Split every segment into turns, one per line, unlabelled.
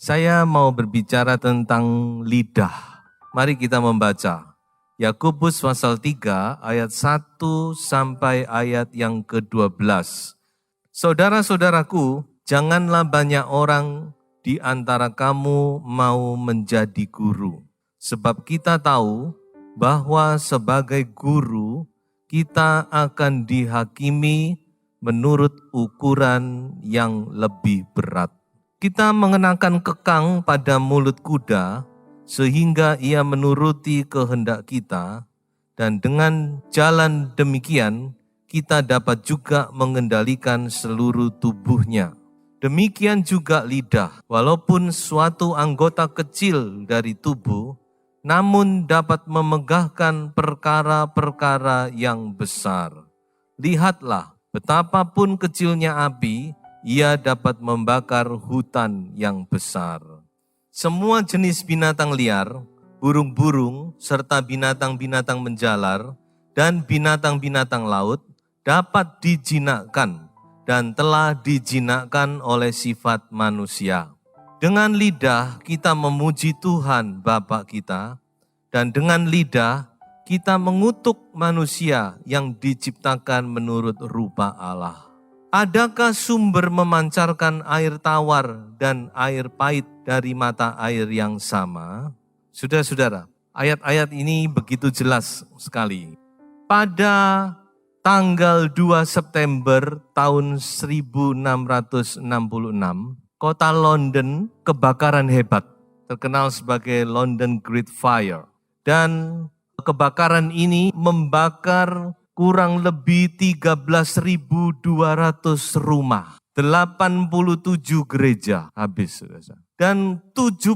Saya mau berbicara tentang lidah. Mari kita membaca. Yakobus pasal 3 ayat 1 sampai ayat yang ke-12. Saudara-saudaraku, janganlah banyak orang di antara kamu mau menjadi guru. Sebab kita tahu bahwa sebagai guru kita akan dihakimi menurut ukuran yang lebih berat. Kita mengenakan kekang pada mulut kuda sehingga ia menuruti kehendak kita, dan dengan jalan demikian kita dapat juga mengendalikan seluruh tubuhnya. Demikian juga lidah, walaupun suatu anggota kecil dari tubuh, namun dapat memegahkan perkara-perkara yang besar. Lihatlah, betapapun kecilnya api, ia dapat membakar hutan yang besar. Semua jenis binatang liar, burung-burung, serta binatang-binatang menjalar, dan binatang-binatang laut dapat dijinakkan dan telah dijinakkan oleh sifat manusia. Dengan lidah kita memuji Tuhan Bapa kita, dan dengan lidah kita mengutuk manusia yang diciptakan menurut rupa Allah. Adakah sumber memancarkan air tawar dan air pahit dari mata air yang sama? Saudara-saudara, ayat-ayat ini begitu jelas sekali. Pada tanggal 2 September tahun 1666, kota London kebakaran hebat, terkenal sebagai London Great Fire. Dan kebakaran ini membakar kurang lebih 13.200 rumah, 87 gereja habis. Dan 70.000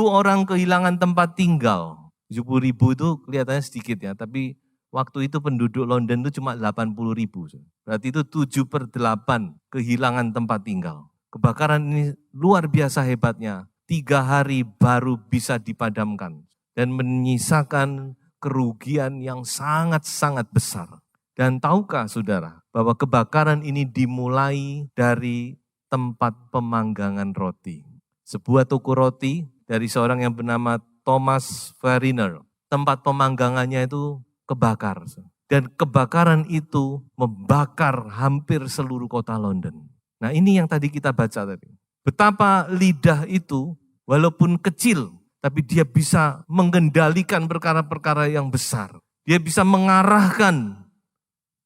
orang kehilangan tempat tinggal. 70.000 itu kelihatannya sedikit ya, tapi waktu itu penduduk London itu cuma 80.000. Berarti itu 7/8 kehilangan tempat tinggal. Kebakaran ini luar biasa hebatnya. 3 hari baru bisa dipadamkan dan menyisakan kerugian yang sangat-sangat besar. Dan tahukah saudara bahwa kebakaran ini dimulai dari tempat pemanggangan roti. Sebuah toko roti dari seorang yang bernama Thomas Fariner. Tempat pemanggangannya itu kebakar. Dan kebakaran itu membakar hampir seluruh kota London. Nah, ini yang tadi kita baca tadi. Betapa lidah itu walaupun kecil, tapi dia bisa mengendalikan perkara-perkara yang besar. Dia bisa mengarahkan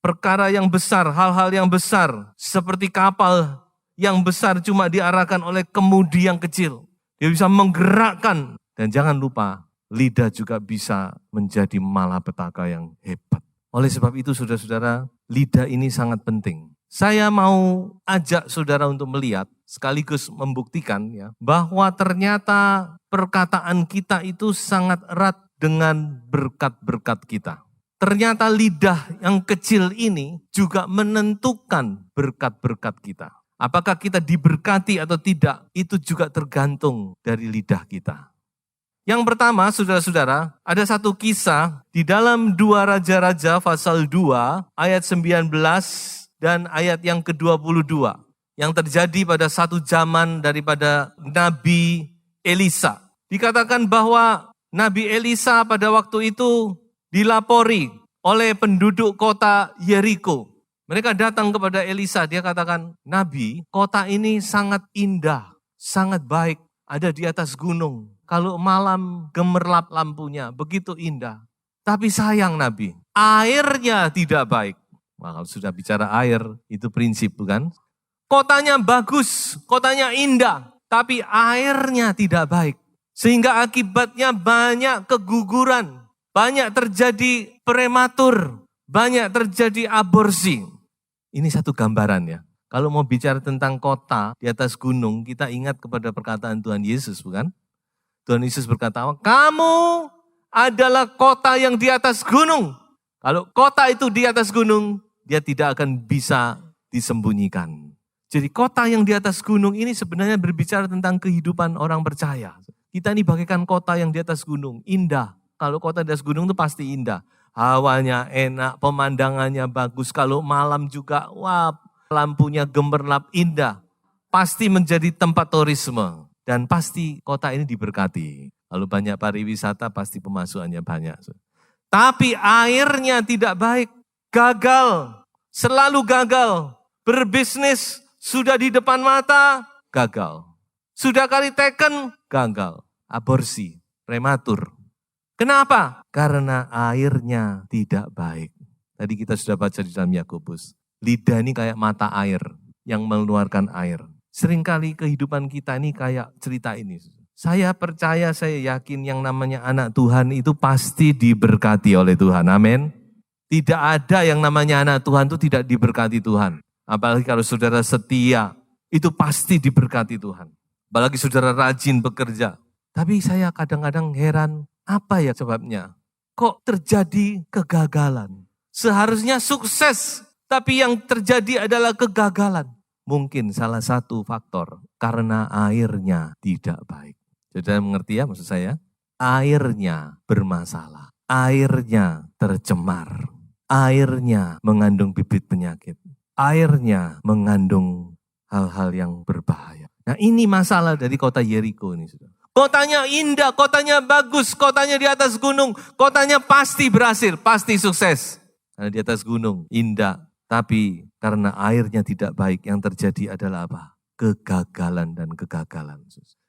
perkara yang besar, hal-hal yang besar. Seperti kapal yang besar cuma diarahkan oleh kemudi yang kecil. Dia bisa menggerakkan. Dan jangan lupa, lidah juga bisa menjadi malapetaka yang hebat. Oleh sebab itu saudara-saudara, lidah ini sangat penting. Saya mau ajak saudara untuk melihat, sekaligus membuktikan ya, bahwa ternyata perkataan kita itu sangat erat dengan berkat-berkat kita. Ternyata lidah yang kecil ini juga menentukan berkat-berkat kita. Apakah kita diberkati atau tidak, itu juga tergantung dari lidah kita. Yang pertama, saudara-saudara, ada satu kisah di dalam 2 Raja-Raja pasal 2 ayat 19 dan ayat yang ke-22 yang terjadi pada satu zaman daripada Nabi Elisa. Dikatakan bahwa Nabi Elisa pada waktu itu dilapori oleh penduduk kota Yeriko. Mereka datang kepada Elisa, dia katakan, Nabi, kota ini sangat indah, sangat baik, ada di atas gunung. Kalau malam gemerlap lampunya, begitu indah. Tapi sayang Nabi, airnya tidak baik. Wah, kalau sudah bicara air, itu prinsip bukan? Kotanya bagus, kotanya indah, tapi airnya tidak baik. Sehingga akibatnya banyak keguguran, banyak terjadi prematur, banyak terjadi aborsi. Ini satu gambaran ya. Kalau mau bicara tentang kota di atas gunung, kita ingat kepada perkataan Tuhan Yesus bukan? Tuhan Yesus berkata, kamu adalah kota yang di atas gunung. Kalau kota itu di atas gunung, dia tidak akan bisa disembunyikan. Jadi kota yang di atas gunung ini sebenarnya berbicara tentang kehidupan orang percaya. Kita ini bagaikan kota yang di atas gunung, indah. Kalau kota di atas gunung itu pasti indah. Hawanya enak, pemandangannya bagus. Kalau malam juga, wah, lampunya gemerlap indah. Pasti menjadi tempat turisme. Dan pasti kota ini diberkati. Lalu banyak pariwisata, pasti pemasukannya banyak. Tapi airnya tidak baik, gagal, selalu gagal. Berbisnis sudah di depan mata, gagal. Sudah kali teken, gagal. Aborsi, prematur. Kenapa? Karena airnya tidak baik. Tadi kita sudah baca di dalam Yakobus. Lidah ini kayak mata air yang mengeluarkan air. Seringkali kehidupan kita ini kayak cerita ini. Saya percaya, saya yakin yang namanya anak Tuhan itu pasti diberkati oleh Tuhan. Amin. Tidak ada yang namanya anak Tuhan itu tidak diberkati Tuhan. Apalagi kalau saudara setia, itu pasti diberkati Tuhan. Apalagi saudara rajin bekerja. Tapi saya kadang-kadang heran, apa ya sebabnya? Kok terjadi kegagalan? Seharusnya sukses, tapi yang terjadi adalah kegagalan. Mungkin salah satu faktor karena airnya tidak baik. Saudara mengerti ya maksud saya? Airnya bermasalah, airnya tercemar, airnya mengandung bibit penyakit, airnya mengandung hal-hal yang berbahaya. Nah ini masalah dari kota Yeriko ini. Kotanya indah, kotanya bagus, kotanya di atas gunung, kotanya pasti berhasil, pasti sukses. Karena di atas gunung, indah, tapi karena airnya tidak baik, yang terjadi adalah apa? Kegagalan dan kegagalan.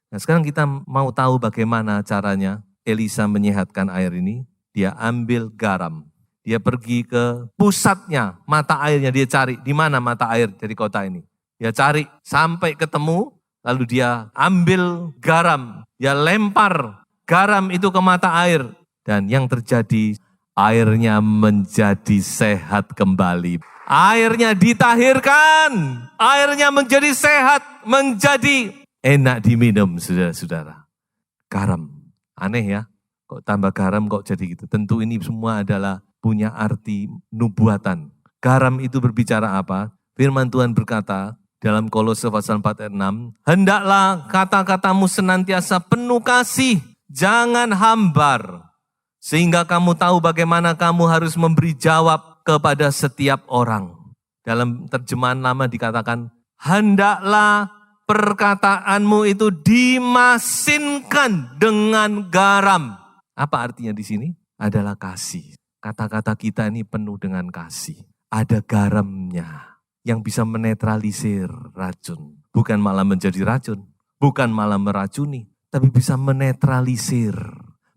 Nah sekarang kita mau tahu bagaimana caranya Elisa menyehatkan air ini. Dia ambil garam. Dia pergi ke pusatnya, mata airnya dia cari. Di mana mata air dari kota ini? Dia cari sampai ketemu, lalu dia ambil garam. Dia lempar garam itu ke mata air. Dan yang terjadi, airnya menjadi sehat kembali. Airnya ditahirkan, airnya menjadi sehat, menjadi enak diminum, saudara-saudara. Garam, aneh ya, kok tambah garam kok jadi gitu. Tentu ini semua adalah punya arti nubuatan. Garam itu berbicara apa? Firman Tuhan berkata dalam Kolose pasal 4 ayat 6, hendaklah kata-katamu senantiasa penuh kasih, jangan hambar. Sehingga kamu tahu bagaimana kamu harus memberi jawab kepada setiap orang. Dalam terjemahan lama dikatakan, hendaklah perkataanmu itu dimasinkan dengan garam. Apa artinya di sini? Adalah kasih. Kata-kata kita ini penuh dengan kasih. Ada garamnya yang bisa menetralisir racun. Bukan malah menjadi racun, bukan malah meracuni, tapi bisa menetralisir,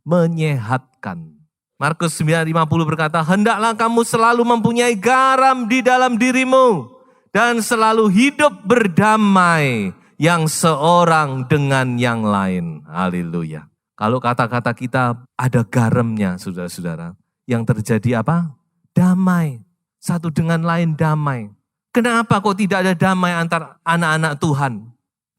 menyehatkan. Markus 9:50 berkata, hendaklah kamu selalu mempunyai garam di dalam dirimu dan selalu hidup berdamai yang seorang dengan yang lain. Haleluya. Kalau kata-kata kita ada garamnya, saudara-saudara, yang terjadi apa? Damai. Satu dengan lain damai. Kenapa kok tidak ada damai antar anak-anak Tuhan?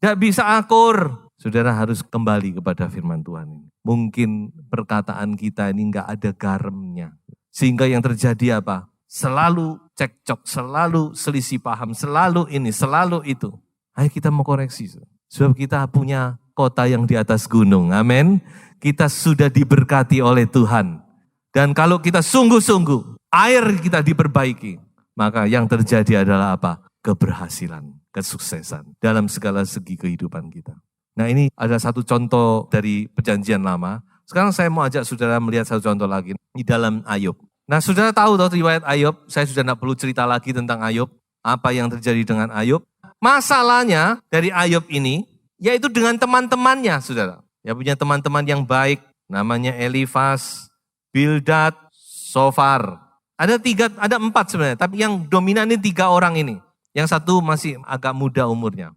Tidak bisa akur. Saudara harus kembali kepada firman Tuhan ini. Mungkin perkataan kita ini enggak ada garamnya. Sehingga yang terjadi apa? Selalu cekcok, selalu selisih paham, selalu ini, selalu itu. Ayo kita mau koreksi. Sebab kita punya kota yang di atas gunung. Amin. Kita sudah diberkati oleh Tuhan. Dan kalau kita sungguh-sungguh, air kita diperbaiki. Maka yang terjadi adalah apa? Keberhasilan, kesuksesan dalam segala segi kehidupan kita. Nah ini ada satu contoh dari perjanjian lama. Sekarang saya mau ajak saudara melihat satu contoh lagi di dalam Ayub. Nah saudara tahu riwayat Ayub, saya sudah tidak perlu cerita lagi tentang Ayub. Apa yang terjadi dengan Ayub. Masalahnya dari Ayub ini, yaitu dengan teman-temannya saudara. Ya punya teman-teman yang baik, namanya Elifas, Bildad, Sofar. Ada 4 sebenarnya, tapi yang dominan ini 3 orang ini. Yang satu masih agak muda umurnya.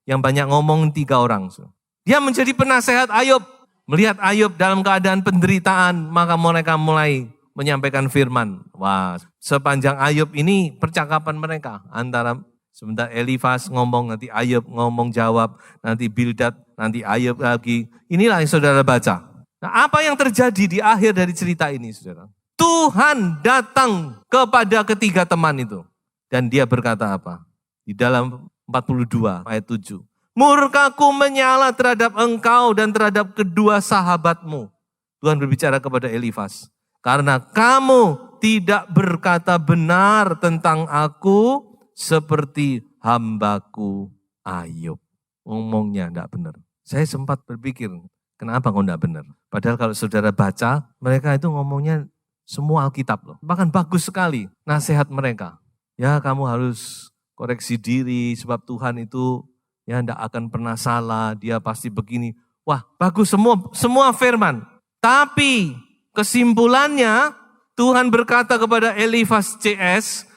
Yang banyak ngomong 3 orang. Dia menjadi penasehat Ayub. Melihat Ayub dalam keadaan penderitaan, maka mereka mulai menyampaikan firman. Wah, sepanjang Ayub ini percakapan mereka. Antara sebentar Elifas ngomong, nanti Ayub ngomong jawab, nanti Bildad, nanti Ayub lagi. Inilah yang saudara baca. Nah, apa yang terjadi di akhir dari cerita ini, saudara? Tuhan datang kepada ketiga teman itu. Dan dia berkata apa? Di dalam 42 ayat 7. Murkaku menyala terhadap engkau dan terhadap kedua sahabatmu. Tuhan berbicara kepada Elifas. Karena kamu tidak berkata benar tentang aku seperti hambaku Ayub. Ngomongnya tidak benar. Saya sempat berpikir, kenapa kok enggak benar? Padahal kalau saudara baca, mereka itu ngomongnya semua Alkitab loh. Bahkan bagus sekali nasihat mereka. Ya kamu harus koreksi diri sebab Tuhan itu ya enggak akan pernah salah, dia pasti begini. Wah bagus semua firman. Tapi kesimpulannya Tuhan berkata kepada Elifas CS,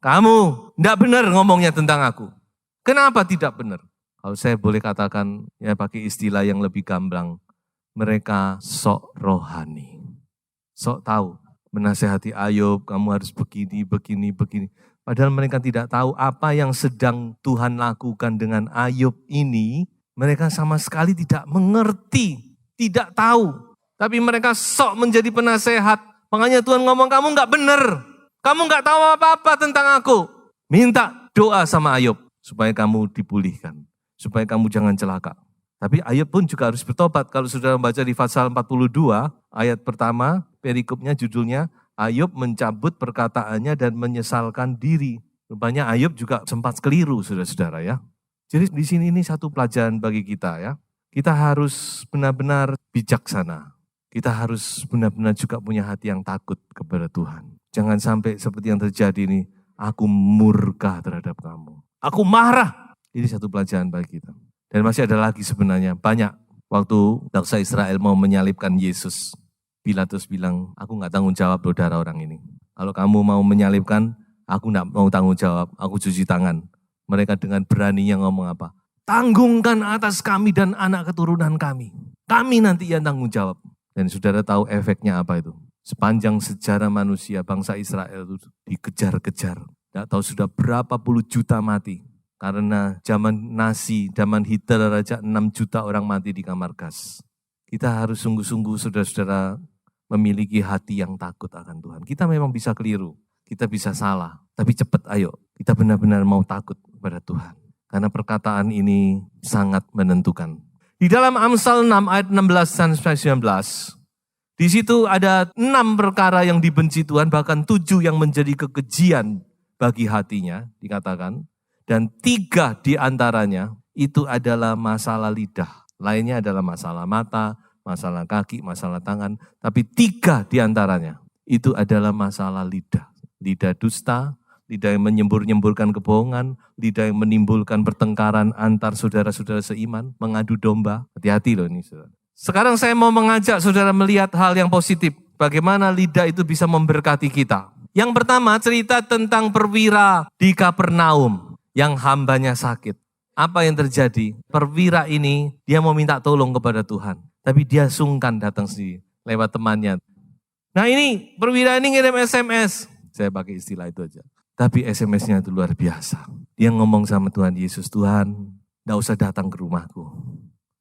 kamu enggak benar ngomongnya tentang aku. Kenapa tidak benar? Kalau saya boleh katakan, ya pakai istilah yang lebih gamblang, mereka sok rohani. Sok tahu, menasehati Ayub, kamu harus begini. Padahal mereka tidak tahu apa yang sedang Tuhan lakukan dengan Ayub ini, mereka sama sekali tidak mengerti, tidak tahu. Tapi mereka sok menjadi penasehat. Makanya Tuhan ngomong, kamu enggak benar. Kamu enggak tahu apa-apa tentang aku. Minta doa sama Ayub, supaya kamu dipulihkan. Supaya kamu jangan celaka. Tapi Ayub pun juga harus bertobat. Kalau sudah membaca di pasal 42, ayat pertama, perikopnya judulnya, Ayub mencabut perkataannya dan menyesalkan diri. Rupanya Ayub juga sempat keliru, saudara-saudara ya. Jadi di sini ini satu pelajaran bagi kita ya. Kita harus benar-benar bijaksana. Kita harus benar-benar juga punya hati yang takut kepada Tuhan. Jangan sampai seperti yang terjadi ini, aku murka terhadap kamu. Aku marah. Ini satu pelajaran bagi kita. Dan masih ada lagi sebenarnya, banyak. Waktu bangsa Israel mau menyalibkan Yesus, Pilatus bilang, aku enggak tanggung jawab loh darah orang ini. Kalau kamu mau menyalibkan, aku enggak mau tanggung jawab, aku cuci tangan. Mereka dengan beraninya ngomong apa? Tanggungkan atas kami dan anak keturunan kami. Kami nanti yang tanggung jawab. Dan saudara tahu efeknya apa itu? Sepanjang sejarah manusia, bangsa Israel itu dikejar-kejar. Tidak tahu sudah berapa puluh juta mati. Karena zaman Nazi, zaman Hitler aja 6 juta orang mati di kamar gas. Kita harus sungguh-sungguh saudara-saudara memiliki hati yang takut akan Tuhan. Kita memang bisa keliru, kita bisa salah. Tapi cepat ayo, kita benar-benar mau takut kepada Tuhan. Karena perkataan ini sangat menentukan. Di dalam Amsal 6 ayat 16 dan 19, di situ ada 6 perkara yang dibenci Tuhan, bahkan 7 yang menjadi kekejian bagi hatinya, dikatakan. Dan 3 di antaranya itu adalah masalah lidah. Lainnya adalah masalah mata, masalah kaki, masalah tangan. Tapi 3 di antaranya itu adalah masalah lidah. Lidah dusta, lidah yang menyembur-nyemburkan kebohongan, lidah yang menimbulkan pertengkaran antar saudara-saudara seiman, mengadu domba. Hati-hati loh ini saudara. Sekarang saya mau mengajak saudara melihat hal yang positif. Bagaimana lidah itu bisa memberkati kita. Yang pertama cerita tentang perwira di Kapernaum. Yang hambanya sakit. Apa yang terjadi? Perwira ini dia mau minta tolong kepada Tuhan. Tapi dia sungkan datang sendiri lewat temannya. Nah ini perwira ini ngirim SMS. Saya pakai istilah itu aja. Tapi SMS-nya itu luar biasa. Dia ngomong sama Tuhan Yesus, Tuhan tidak usah datang ke rumahku.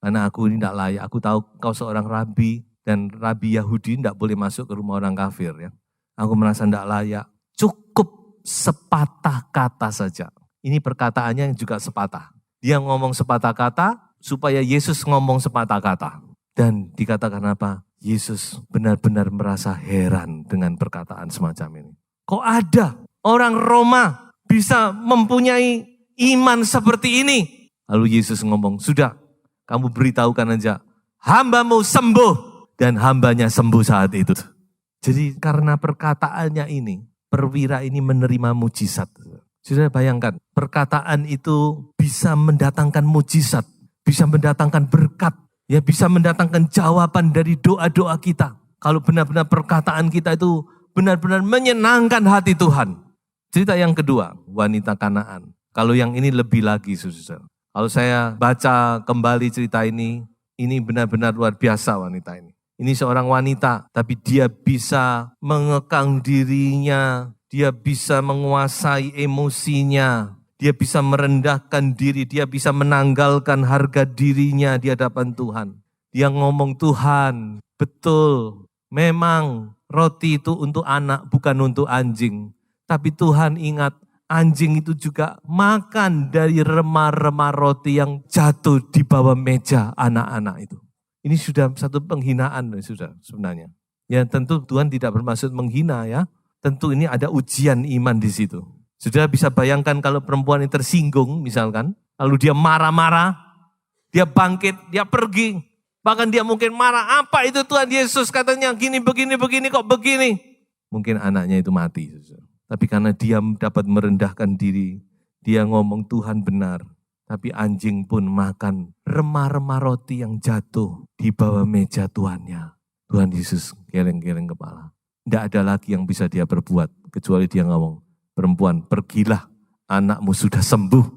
Karena aku ini tidak layak. Aku tahu kau seorang rabi. Dan rabi Yahudi tidak boleh masuk ke rumah orang kafir. Ya. Aku merasa tidak layak. Cukup sepatah kata saja. Ini perkataannya yang juga sepatah. Dia ngomong sepatah kata supaya Yesus ngomong sepatah kata. Dan dikatakan apa? Yesus benar-benar merasa heran dengan perkataan semacam ini. Kok ada orang Roma bisa mempunyai iman seperti ini? Lalu Yesus ngomong, sudah kamu beritahukan aja. Hambamu sembuh. Dan hambanya sembuh saat itu. Jadi karena perkataannya ini, perwira ini menerima mujizat. Sudah bayangkan, perkataan itu bisa mendatangkan mujizat, bisa mendatangkan berkat, ya bisa mendatangkan jawaban dari doa-doa kita. Kalau benar-benar perkataan kita itu benar-benar menyenangkan hati Tuhan. Cerita yang kedua, wanita Kanaan. Kalau yang ini lebih lagi, saudara. Kalau saya baca kembali cerita ini benar-benar luar biasa wanita ini. Ini seorang wanita, tapi dia bisa mengekang dirinya. Dia bisa menguasai emosinya, dia bisa merendahkan diri, dia bisa menanggalkan harga dirinya di hadapan Tuhan. Dia ngomong, Tuhan, betul, memang roti itu untuk anak, bukan untuk anjing. Tapi Tuhan ingat, anjing itu juga makan dari remah-remah roti yang jatuh di bawah meja anak-anak itu. Ini sudah satu penghinaan sudah sebenarnya. Ya tentu Tuhan tidak bermaksud menghina ya. Tentu ini ada ujian iman di situ. Sudah bisa bayangkan kalau perempuan ini tersinggung misalkan, lalu dia marah-marah, Dia bangkit, dia pergi. Bahkan dia mungkin marah, apa itu Tuhan Yesus katanya gini, begini, kok begini. Mungkin anaknya itu mati. Tapi karena dia dapat merendahkan diri, dia ngomong Tuhan benar. Tapi anjing pun makan remah-remah roti yang jatuh di bawah meja tuannya. Tuhan Yesus geleng-geleng kepala. Tidak ada lagi yang bisa dia berbuat. Kecuali dia ngomong, perempuan pergilah, anakmu sudah sembuh.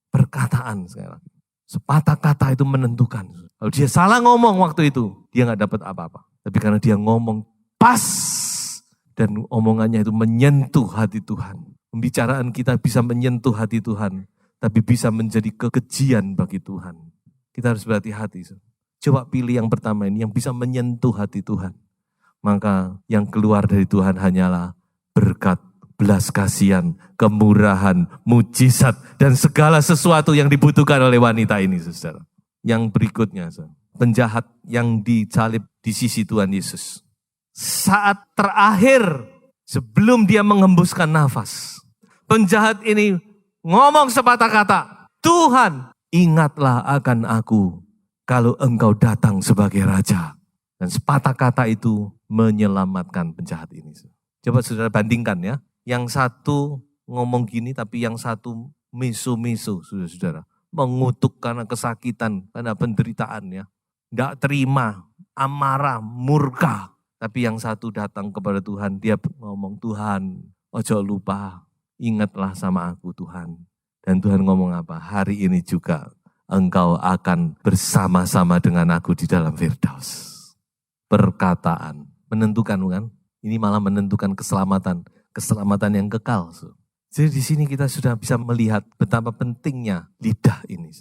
Perkataan sekali lagi. Sepatah kata itu menentukan. Kalau dia salah ngomong waktu itu, dia gak dapat apa-apa. Tapi karena dia ngomong pas, dan omongannya itu menyentuh hati Tuhan. Pembicaraan kita bisa menyentuh hati Tuhan. Tapi bisa menjadi kekejian bagi Tuhan. Kita harus berhati-hati. Coba pilih yang pertama ini, yang bisa menyentuh hati Tuhan. Maka yang keluar dari Tuhan hanyalah berkat, belas kasihan, kemurahan, mujizat, dan segala sesuatu yang dibutuhkan oleh wanita ini, saudara. Yang berikutnya, saudara. Penjahat yang disalib di sisi Tuhan Yesus. Saat terakhir, sebelum dia mengembuskan nafas, penjahat ini ngomong sepatah kata, Tuhan, ingatlah akan aku kalau engkau datang sebagai raja. Dan sepatah kata itu menyelamatkan penjahat ini. Coba saudara bandingkan ya. Yang satu ngomong gini tapi yang satu misu-misu, saudara. Mengutuk karena kesakitan, karena penderitaan ya. Tidak terima, amarah, murka. Tapi yang satu datang kepada Tuhan, dia ngomong, Tuhan, ojo lupa. Ingatlah sama aku Tuhan. Dan Tuhan ngomong apa? Hari ini juga engkau akan bersama-sama dengan aku di dalam Firdaus. Perkataan. Menentukan bukan? Ini malah menentukan keselamatan. Keselamatan yang kekal. Jadi di sini kita sudah bisa melihat betapa pentingnya lidah ini.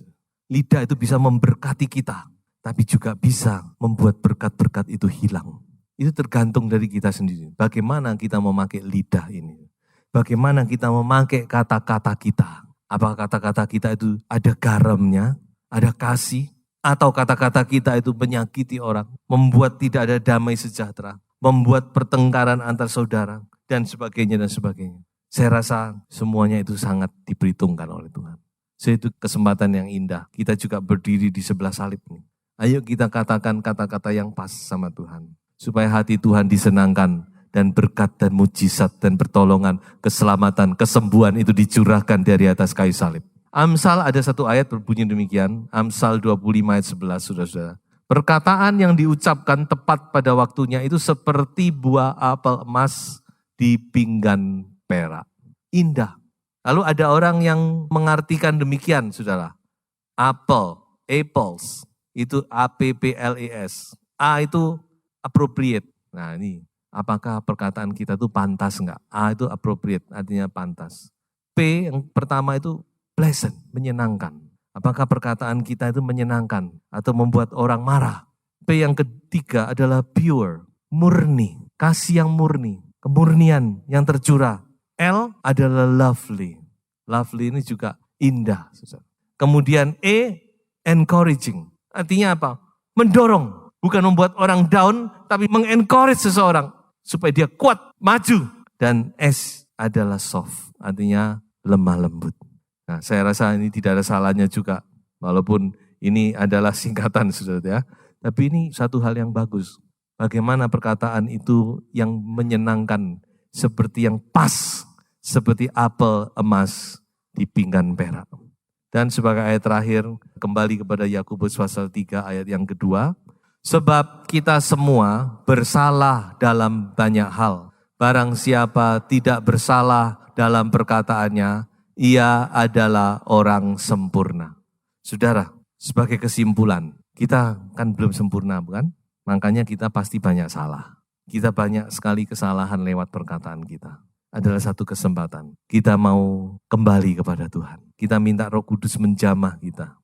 Lidah itu bisa memberkati kita. Tapi juga bisa membuat berkat-berkat itu hilang. Itu tergantung dari kita sendiri. Bagaimana kita memakai lidah ini. Bagaimana kita memakai kata-kata kita. Apakah kata-kata kita itu ada garamnya, ada kasih, atau kata-kata kita itu menyakiti orang, membuat tidak ada damai sejahtera, membuat pertengkaran antar saudara, dan sebagainya, dan sebagainya. Saya rasa semuanya itu sangat diperhitungkan oleh Tuhan. So, itu kesempatan yang indah. Kita juga berdiri di sebelah salib ini. Ayo kita katakan kata-kata yang pas sama Tuhan. Supaya hati Tuhan disenangkan. Dan berkat dan mujizat dan pertolongan, keselamatan, kesembuhan itu dicurahkan dari atas kayu salib. Amsal ada satu ayat berbunyi demikian. Amsal 25 ayat 11, saudara-saudara. Perkataan yang diucapkan tepat pada waktunya itu seperti buah apel emas di pinggan perak. Indah. Lalu ada orang yang mengartikan demikian, saudara. Apple, apples, itu A-P-P-L-E-S. A itu appropriate. Nah ini. Apakah perkataan kita itu pantas enggak? A itu appropriate, artinya pantas. P yang pertama itu pleasant, menyenangkan. Apakah perkataan kita itu menyenangkan atau membuat orang marah? P yang ketiga adalah pure, murni, kasih yang murni, kemurnian yang tercurah. L adalah lovely. Lovely ini juga indah. Kemudian E, encouraging. Artinya apa? Mendorong. Bukan membuat orang down, tapi mengencourage seseorang. Supaya dia kuat, maju. Dan S adalah soft, artinya lemah lembut. Nah, saya rasa ini tidak ada salahnya juga. Walaupun ini adalah singkatan, saudara ya. Tapi ini satu hal yang bagus. Bagaimana perkataan itu yang menyenangkan, seperti yang pas, seperti apel emas di pinggan perak. Dan sebagai ayat terakhir, kembali kepada Yakobus pasal 3 ayat yang kedua. Sebab kita semua bersalah dalam banyak hal. Barang siapa tidak bersalah dalam perkataannya, ia adalah orang sempurna. Saudara, sebagai kesimpulan, kita kan belum sempurna, bukan? Makanya kita pasti banyak salah. Kita banyak sekali kesalahan lewat perkataan kita. Adalah satu kesempatan. Kita mau kembali kepada Tuhan. Kita minta Roh Kudus menjamah kita.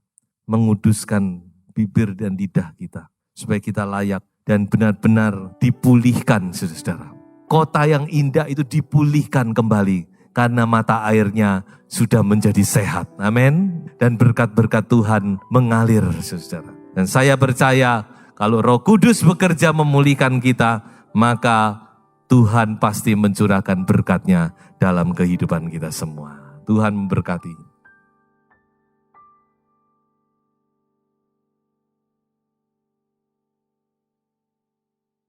Menguduskan bibir dan lidah kita. Supaya kita layak dan benar-benar dipulihkan, saudara. Kota yang indah itu dipulihkan kembali. Karena mata airnya sudah menjadi sehat. Amin. Dan berkat-berkat Tuhan mengalir, saudara. Dan saya percaya kalau Roh Kudus bekerja memulihkan kita, maka Tuhan pasti mencurahkan berkat-Nya dalam kehidupan kita semua. Tuhan memberkati.